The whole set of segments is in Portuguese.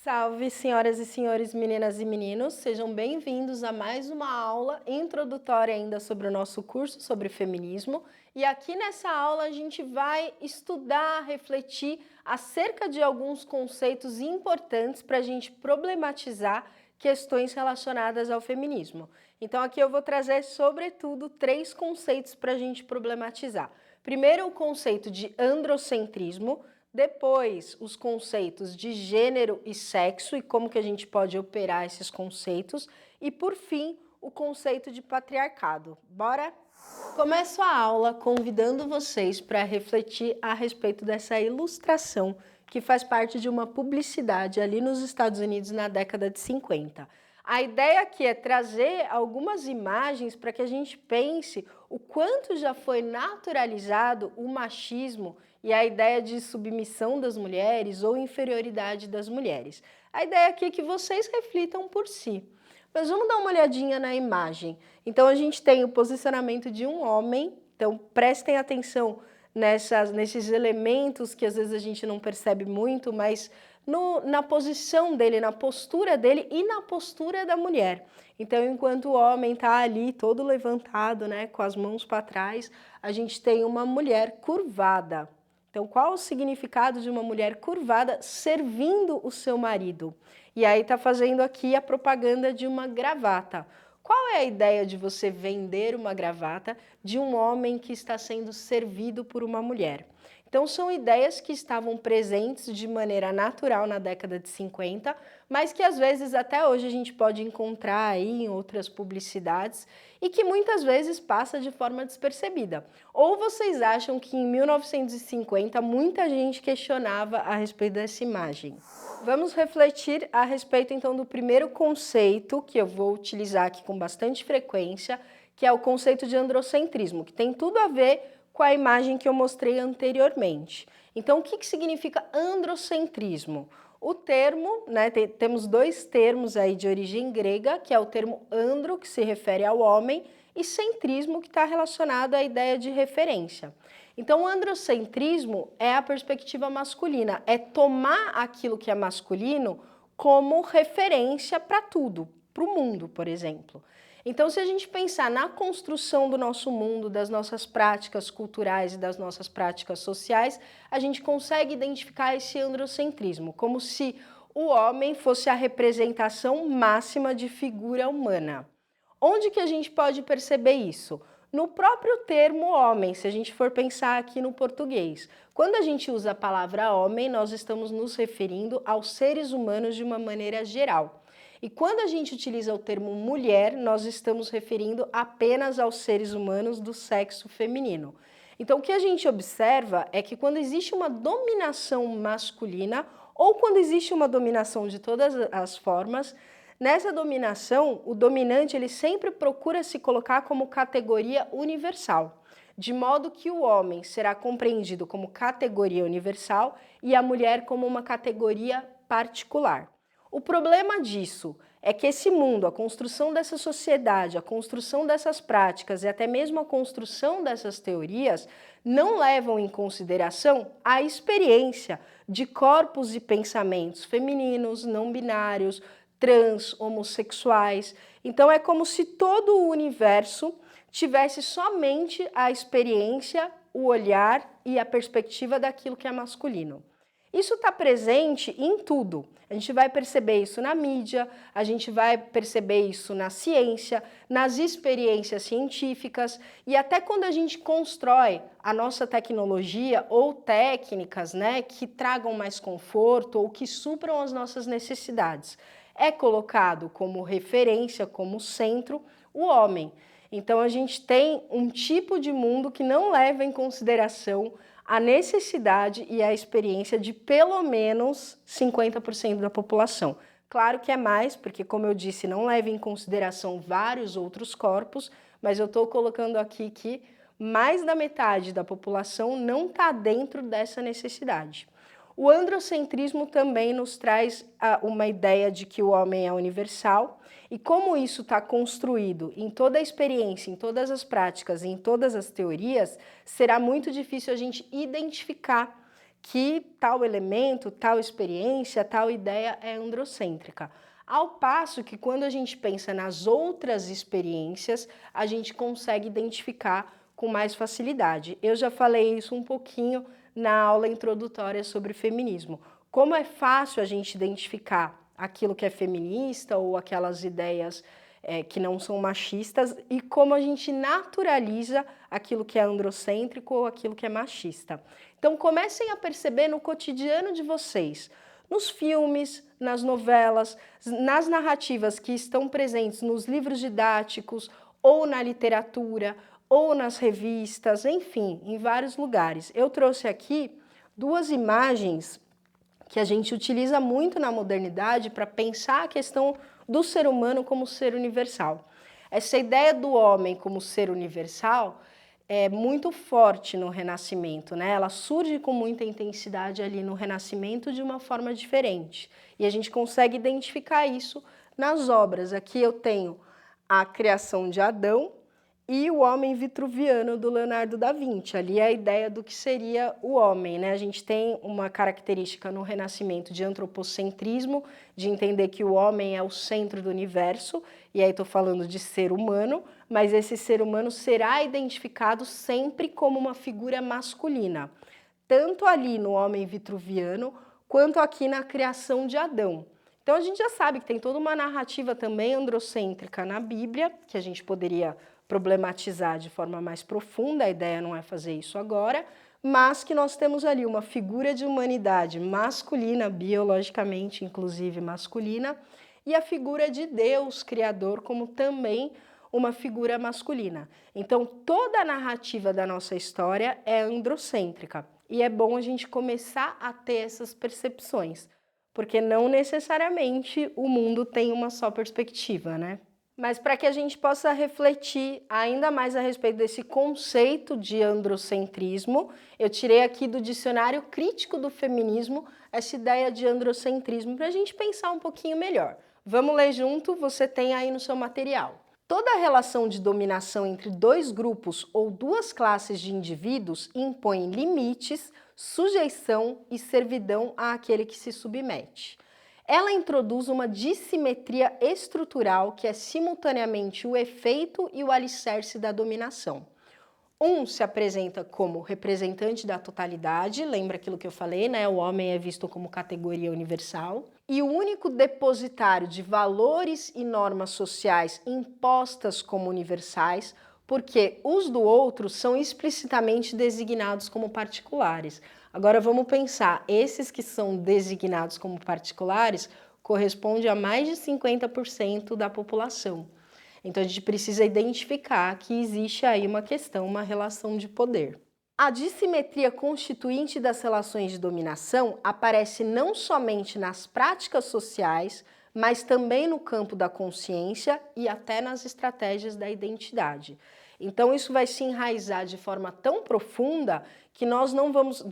Salve, senhoras e senhores, meninas e meninos, sejam bem-vindos a mais uma aula introdutória ainda sobre o nosso curso sobre feminismo. E aqui nessa aula a gente vai estudar, refletir acerca de alguns conceitos importantes para a gente problematizar questões relacionadas ao feminismo. Então aqui eu vou trazer, sobretudo, 3 conceitos para a gente problematizar. Primeiro, o conceito de androcentrismo. Depois, os conceitos de gênero e sexo e como que a gente pode operar esses conceitos. E, por fim, o conceito de patriarcado. Bora? Começo a aula convidando vocês para refletir a respeito dessa ilustração que faz parte de uma publicidade ali nos Estados Unidos na década de 50. A ideia aqui é trazer algumas imagens para que a gente pense o quanto já foi naturalizado o machismo e a ideia de submissão das mulheres ou inferioridade das mulheres. A ideia aqui é que vocês reflitam por si. Mas vamos dar uma olhadinha na imagem. Então a gente tem o posicionamento de um homem, então prestem atenção nesses elementos que às vezes a gente não percebe muito, mas na posição dele, na postura dele e na postura da mulher. Então, enquanto o homem está ali todo levantado, né, com as mãos para trás, a gente tem uma mulher curvada. Então, qual o significado de uma mulher curvada servindo o seu marido? E aí está fazendo aqui a propaganda de uma gravata. Qual é a ideia de você vender uma gravata de um homem que está sendo servido por uma mulher? Então, são ideias que estavam presentes de maneira natural na década de 50, mas que às vezes até hoje a gente pode encontrar aí em outras publicidades e que muitas vezes passa de forma despercebida. Ou vocês acham que em 1950 muita gente questionava a respeito dessa imagem? Vamos refletir a respeito então do primeiro conceito que eu vou utilizar aqui com bastante frequência, que é o conceito de androcentrismo, que tem tudo a ver com a imagem que eu mostrei anteriormente. Então, o que significa androcentrismo? O termo, né, temos 2 termos aí de origem grega, que é o termo andro, que se refere ao homem, e centrismo, que está relacionado à ideia de referência. Então, o androcentrismo é a perspectiva masculina, é tomar aquilo que é masculino como referência para tudo, para o mundo, por exemplo. Então, se a gente pensar na construção do nosso mundo, das nossas práticas culturais e das nossas práticas sociais, a gente consegue identificar esse androcentrismo, como se o homem fosse a representação máxima de figura humana. Onde que a gente pode perceber isso? No próprio termo homem, se a gente for pensar aqui no português. Quando a gente usa a palavra homem, nós estamos nos referindo aos seres humanos de uma maneira geral. E quando a gente utiliza o termo mulher, nós estamos referindo apenas aos seres humanos do sexo feminino. Então, o que a gente observa é que quando existe uma dominação masculina ou quando existe uma dominação de todas as formas, nessa dominação, o dominante ele sempre procura se colocar como categoria universal, de modo que o homem será compreendido como categoria universal e a mulher como uma categoria particular. O problema disso é que esse mundo, a construção dessa sociedade, a construção dessas práticas e até mesmo a construção dessas teorias não levam em consideração a experiência de corpos e pensamentos femininos, não binários, trans, homossexuais. Então é como se todo o universo tivesse somente a experiência, o olhar e a perspectiva daquilo que é masculino. Isso está presente em tudo. A gente vai perceber isso na mídia, a gente vai perceber isso na ciência, nas experiências científicas e até quando a gente constrói a nossa tecnologia ou técnicas, né, que tragam mais conforto ou que supram as nossas necessidades. É colocado como referência, como centro, o homem. Então a gente tem um tipo de mundo que não leva em consideração a necessidade e a experiência de pelo menos 50% da população. Claro que é mais, porque como eu disse, não leva em consideração vários outros corpos, mas eu estou colocando aqui que mais da metade da população não está dentro dessa necessidade. O androcentrismo também nos traz uma ideia de que o homem é universal e como isso está construído em toda a experiência, em todas as práticas, em todas as teorias, será muito difícil a gente identificar que tal elemento, tal experiência, tal ideia é androcêntrica. Ao passo que quando a gente pensa nas outras experiências, a gente consegue identificar com mais facilidade. Eu já falei isso um pouquinho na aula introdutória sobre feminismo. Como é fácil a gente identificar aquilo que é feminista ou aquelas ideias que não são machistas e como a gente naturaliza aquilo que é androcêntrico ou aquilo que é machista. Então comecem a perceber no cotidiano de vocês, nos filmes, nas novelas, nas narrativas que estão presentes nos livros didáticos ou na literatura ou nas revistas, enfim, em vários lugares. Eu trouxe aqui duas imagens que a gente utiliza muito na modernidade para pensar a questão do ser humano como ser universal. Essa ideia do homem como ser universal é muito forte no Renascimento, né? Ela surge com muita intensidade ali no Renascimento de uma forma diferente. E a gente consegue identificar isso nas obras. Aqui eu tenho a criação de Adão e o homem vitruviano do Leonardo da Vinci. Ali é a ideia do que seria o homem, né? A gente tem uma característica no Renascimento de antropocentrismo, de entender que o homem é o centro do universo, e aí estou falando de ser humano, mas esse ser humano será identificado sempre como uma figura masculina, tanto ali no homem vitruviano, quanto aqui na criação de Adão. Então a gente já sabe que tem toda uma narrativa também androcêntrica na Bíblia, que a gente poderia problematizar de forma mais profunda, a ideia não é fazer isso agora, mas que nós temos ali uma figura de humanidade masculina, biologicamente inclusive masculina, e a figura de Deus, Criador, como também uma figura masculina. Então toda a narrativa da nossa história é androcêntrica, e é bom a gente começar a ter essas percepções, porque não necessariamente o mundo tem uma só perspectiva, né? Mas para que a gente possa refletir ainda mais a respeito desse conceito de androcentrismo, eu tirei aqui do Dicionário Crítico do Feminismo essa ideia de androcentrismo para a gente pensar um pouquinho melhor. Vamos ler junto, você tem aí no seu material. Toda relação de dominação entre dois grupos ou duas classes de indivíduos impõe limites, sujeição e servidão àquele que se submete. Ela introduz uma dissimetria estrutural que é simultaneamente o efeito e o alicerce da dominação. Um se apresenta como representante da totalidade, lembra aquilo que eu falei, né? O homem é visto como categoria universal, e o único depositário de valores e normas sociais impostas como universais, porque os do outro são explicitamente designados como particulares. Agora vamos pensar, esses que são designados como particulares correspondem a mais de 50% da população. Então a gente precisa identificar que existe aí uma questão, uma relação de poder. A dissimetria constituinte das relações de dominação aparece não somente nas práticas sociais, mas também no campo da consciência e até nas estratégias da identidade. Então isso vai se enraizar de forma tão profunda que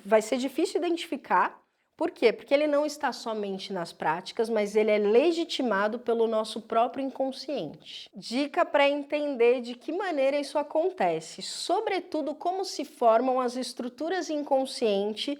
vai ser difícil identificar. Por quê? Porque ele não está somente nas práticas, mas ele é legitimado pelo nosso próprio inconsciente. Dica para entender de que maneira isso acontece, sobretudo como se formam as estruturas inconscientes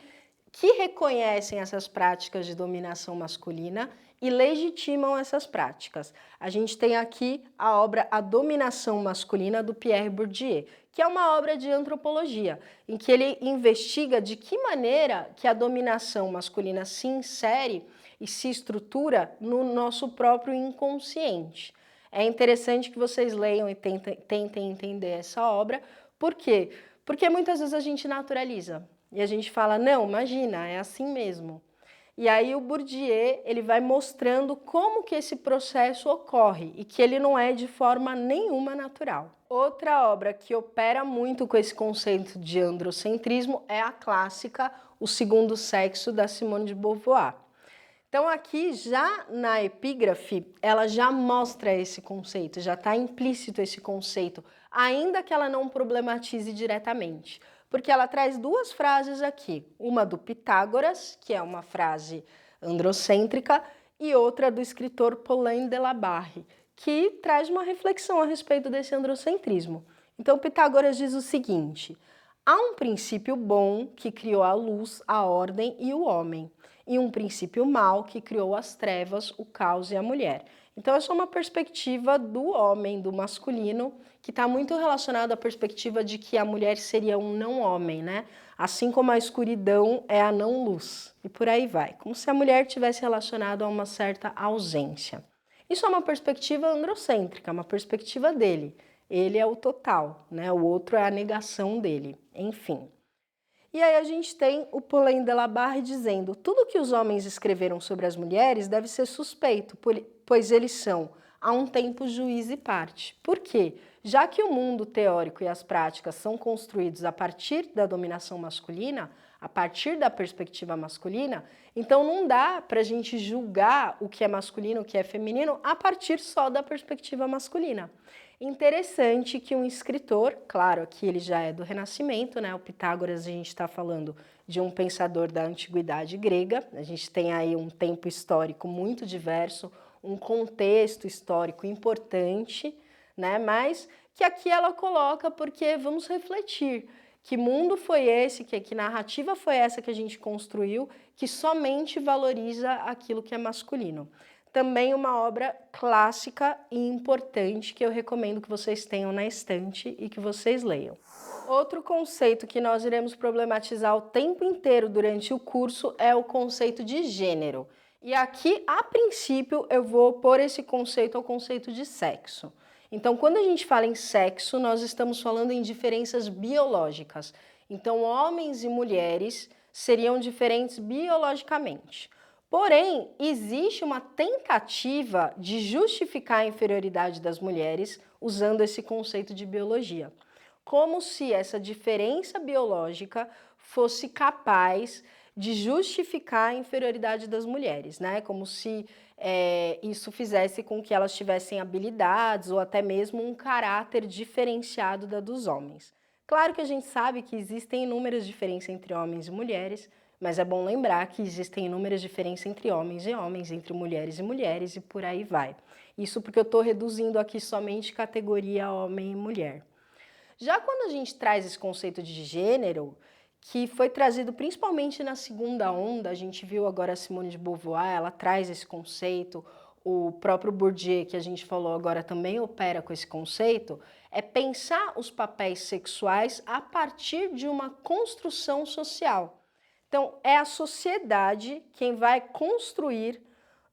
que reconhecem essas práticas de dominação masculina e legitimam essas práticas. A gente tem aqui a obra A Dominação Masculina, do Pierre Bourdieu, que é uma obra de antropologia, em que ele investiga de que maneira que a dominação masculina se insere e se estrutura no nosso próprio inconsciente. É interessante que vocês leiam e tentem entender essa obra. Por quê? Porque muitas vezes a gente naturaliza e a gente fala, não, imagina, é assim mesmo. E aí o Bourdieu, ele vai mostrando como que esse processo ocorre e que ele não é de forma nenhuma natural. Outra obra que opera muito com esse conceito de androcentrismo é a clássica O Segundo Sexo, da Simone de Beauvoir. Então aqui já na epígrafe, ela já mostra esse conceito, já está implícito esse conceito, ainda que ela não problematize diretamente. Porque ela traz duas frases aqui, uma do Pitágoras, que é uma frase androcêntrica, e outra do escritor Paulin de la Barre, que traz uma reflexão a respeito desse androcentrismo. Então Pitágoras diz o seguinte: Há um princípio bom que criou a luz, a ordem e o homem, e um princípio mau que criou as trevas, o caos e a mulher. Então, essa é uma perspectiva do homem, do masculino, que está muito relacionada à perspectiva de que a mulher seria um não-homem, né? Assim como a escuridão é a não-luz, e por aí vai, como se a mulher tivesse relacionado a uma certa ausência. Isso é uma perspectiva androcêntrica, uma perspectiva dele. Ele é o total, né? O outro é a negação dele, enfim. E aí a gente tem o Paulin de la Barre dizendo: tudo que os homens escreveram sobre as mulheres deve ser suspeito, pois eles são, a um tempo, juiz e parte. Por quê? Já que o mundo teórico e as práticas são construídos a partir da dominação masculina, a partir da perspectiva masculina, então não dá para a gente julgar o que é masculino, o que é feminino, a partir só da perspectiva masculina. Interessante que um escritor, claro, aqui ele já é do Renascimento, né? O Pitágoras, a gente está falando de um pensador da antiguidade grega, a gente tem aí um tempo histórico muito diverso, um contexto histórico importante, né? Mas que aqui ela coloca porque vamos refletir que mundo foi esse, que narrativa foi essa que a gente construiu, que somente valoriza aquilo que é masculino. Também uma obra clássica e importante que eu recomendo que vocês tenham na estante e que vocês leiam. Outro conceito que nós iremos problematizar o tempo inteiro durante o curso é o conceito de gênero. E aqui, a princípio, eu vou pôr esse conceito ao conceito de sexo. Então, quando a gente fala em sexo, nós estamos falando em diferenças biológicas. Então, homens e mulheres seriam diferentes biologicamente. Porém, existe uma tentativa de justificar a inferioridade das mulheres usando esse conceito de biologia, como se essa diferença biológica fosse capaz de justificar a inferioridade das mulheres, né? Como se isso fizesse com que elas tivessem habilidades ou até mesmo um caráter diferenciado da dos homens. Claro que a gente sabe que existem inúmeras diferenças entre homens e mulheres, mas é bom lembrar que existem inúmeras diferenças entre homens e homens, entre mulheres e por aí vai. Isso porque eu estou reduzindo aqui somente categoria homem e mulher. Já quando a gente traz esse conceito de gênero, que foi trazido principalmente na segunda onda, a gente viu agora a Simone de Beauvoir, ela traz esse conceito, o próprio Bourdieu, que a gente falou agora, também opera com esse conceito, é pensar os papéis sexuais a partir de uma construção social. Então, é a sociedade quem vai construir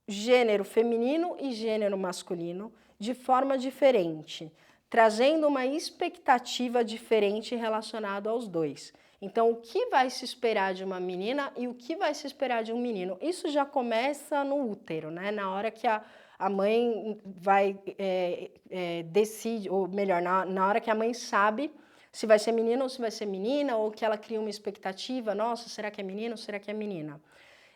gênero feminino e gênero masculino de forma diferente, trazendo uma expectativa diferente relacionada aos dois. Então, o que vai se esperar de uma menina e o que vai se esperar de um menino? Isso já começa no útero, né? Na hora que a mãe vai decide, ou melhor, na hora que a mãe sabe se vai ser menino ou se vai ser menina, ou que ela cria uma expectativa, nossa, será que é menino ou será que é menina?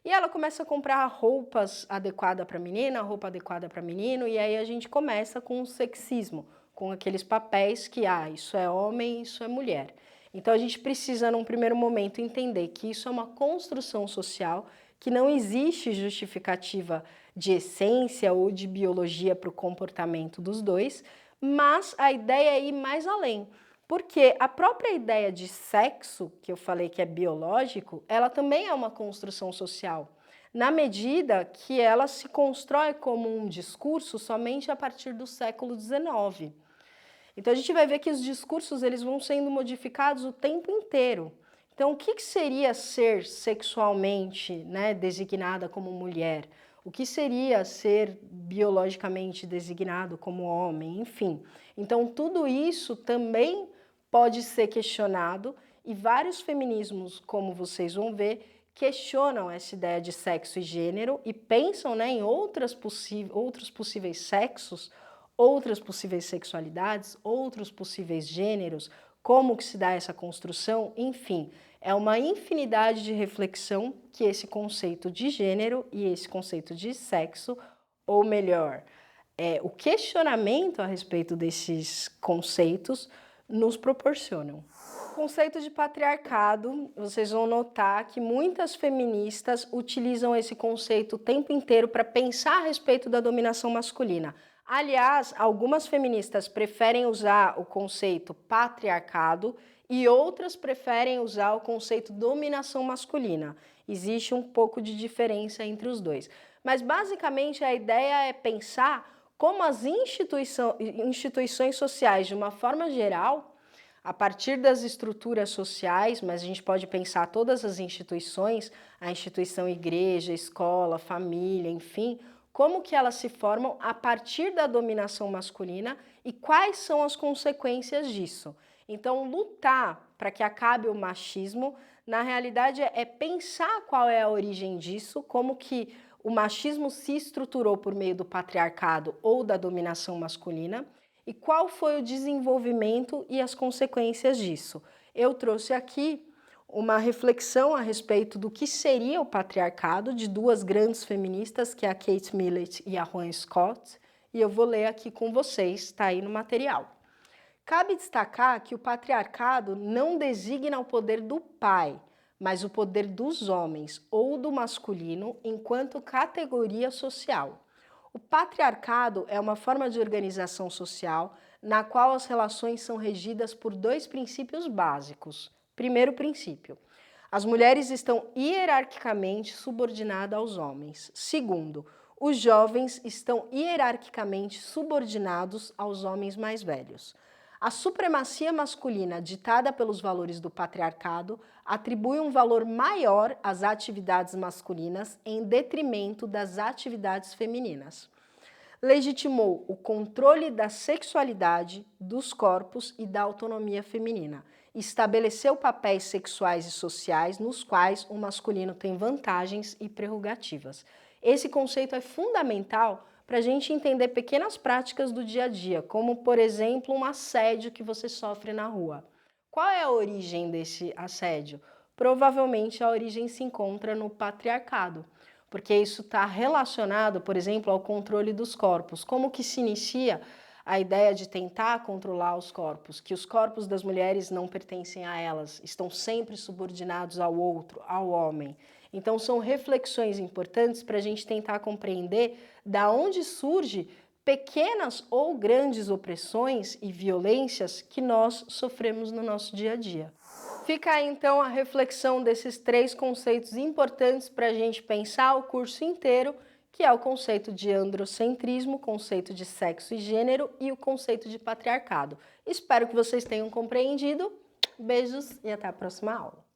E ela começa a comprar roupas adequadas para menina, roupa adequada para menino, e aí a gente começa com o sexismo, com aqueles papéis que, isso é homem, isso é mulher. Então a gente precisa, num primeiro momento, entender que isso é uma construção social, que não existe justificativa de essência ou de biologia para o comportamento dos dois, mas a ideia é ir mais além. Porque a própria ideia de sexo, que eu falei que é biológico, ela também é uma construção social, na medida que ela se constrói como um discurso somente a partir do século XIX. Então a gente vai ver que os discursos eles vão sendo modificados o tempo inteiro. Então o que seria ser sexualmente, né, designada como mulher? O que seria ser biologicamente designado como homem? Enfim, então tudo isso também pode ser questionado e vários feminismos, como vocês vão ver, questionam essa ideia de sexo e gênero e pensam, né, em outros possíveis sexos, outras possíveis sexualidades, outros possíveis gêneros, como que se dá essa construção, enfim, é uma infinidade de reflexão que esse conceito de gênero e esse conceito de sexo, ou melhor, o questionamento a respeito desses conceitos, nos proporcionam. O conceito de patriarcado, vocês vão notar que muitas feministas utilizam esse conceito o tempo inteiro para pensar a respeito da dominação masculina. Aliás, algumas feministas preferem usar o conceito patriarcado e outras preferem usar o conceito dominação masculina. Existe um pouco de diferença entre os dois. Mas basicamente a ideia é pensar como as instituições sociais, de uma forma geral, a partir das estruturas sociais, mas a gente pode pensar todas as instituições, a instituição igreja, escola, família, enfim, como que elas se formam a partir da dominação masculina e quais são as consequências disso. Então, lutar para que acabe o machismo, na realidade, é pensar qual é a origem disso, como que o machismo se estruturou por meio do patriarcado ou da dominação masculina, e qual foi o desenvolvimento e as consequências disso. Eu trouxe aqui uma reflexão a respeito do que seria o patriarcado de duas grandes feministas, que é a Kate Millett e a Juan Scott, e eu vou ler aqui com vocês, está aí no material. Cabe destacar que o patriarcado não designa o poder do pai, mas o poder dos homens ou do masculino enquanto categoria social. O patriarcado é uma forma de organização social na qual as relações são regidas por dois princípios básicos. Primeiro princípio: as mulheres estão hierarquicamente subordinadas aos homens. Segundo, os jovens estão hierarquicamente subordinados aos homens mais velhos. A supremacia masculina ditada pelos valores do patriarcado atribui um valor maior às atividades masculinas em detrimento das atividades femininas. Legitimou o controle da sexualidade, dos corpos e da autonomia feminina. Estabeleceu papéis sexuais e sociais nos quais o masculino tem vantagens e prerrogativas. Esse conceito é fundamental para a gente entender pequenas práticas do dia a dia, como, por exemplo, um assédio que você sofre na rua. Qual é a origem desse assédio? Provavelmente a origem se encontra no patriarcado, porque isso está relacionado, por exemplo, ao controle dos corpos. Como que se inicia a ideia de tentar controlar os corpos? Que os corpos das mulheres não pertencem a elas, estão sempre subordinados ao outro, ao homem. Então são reflexões importantes para a gente tentar compreender da onde surge pequenas ou grandes opressões e violências que nós sofremos no nosso dia a dia. Fica aí então a reflexão desses três conceitos importantes para a gente pensar o curso inteiro, que é o conceito de androcentrismo, o conceito de sexo e gênero e o conceito de patriarcado. Espero que vocês tenham compreendido. Beijos e até a próxima aula.